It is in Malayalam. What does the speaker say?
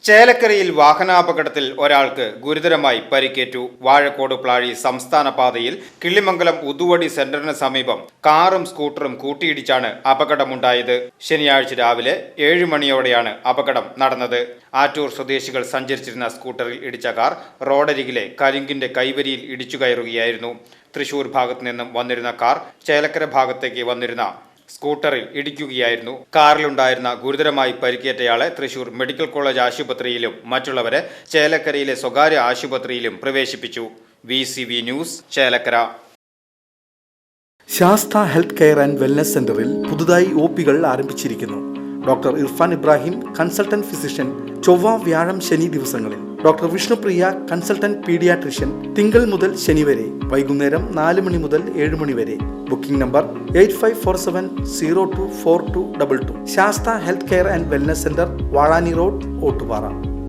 ചേലക്കരയിൽ വാഹനാപകടത്തിൽ ഒരാൾക്ക് ഗുരുതരമായി പരിക്കേറ്റു. വാഴക്കോട് പ്ലാഴി സംസ്ഥാന പാതയിൽ കിള്ളിമംഗലം ഉതുവടി സെന്ററിന് സമീപം കാറും സ്കൂട്ടറും കൂട്ടിയിടിച്ചാണ് അപകടമുണ്ടായത്. ശനിയാഴ്ച രാവിലെ 7 മണിയോടെയാണ് അപകടം നടന്നത്. ആറ്റൂർ സ്വദേശികൾ സഞ്ചരിച്ചിരുന്ന സ്കൂട്ടറിൽ ഇടിച്ച കാർ റോഡരികിലെ കരിങ്കിന്റെ കൈവരിയിൽ ഇടിച്ചു കയറുകയായിരുന്നു. തൃശൂർ ഭാഗത്തു നിന്നും വന്നിരുന്ന കാർ ചേലക്കര ഭാഗത്തേക്ക് വന്നിരുന്ന സ്കൂട്ടറിൽ ഇടിക്കുകയായിരുന്നു. കാറിലുണ്ടായിരുന്ന ഗുരുതരമായി പരിക്കേറ്റയാളെ തൃശൂർ മെഡിക്കൽ കോളേജ് ആശുപത്രിയിലും മറ്റുള്ളവരെ ചേലക്കരയിലെ സ്വകാര്യ ആശുപത്രിയിലും പ്രവേശിപ്പിച്ചു. VCV news, Chelakkara. Sastha health care and wellness സെന്ററിൽ പുതുതായി OPകൾ ആരംഭിച്ചിരിക്കുന്നു. Doctor Irfan Ibrahim, consultant physician, ചൊവ്വ, വ്യാഴം, ശനി ദിവസങ്ങളിൽ. ഡോക്ടർ വിഷ്ണുപ്രിയ, കൺസൾട്ടന്റ് പീഡിയാട്രിഷ്യൻ, തിങ്കൾ മുതൽ ശനി വരെ, വൈകുന്നേരം 4 മണി മുതൽ 7 മണി വരെ. Booking number 8547024222. Sastha health care and wellness centre, Vazhani road, Ottupara.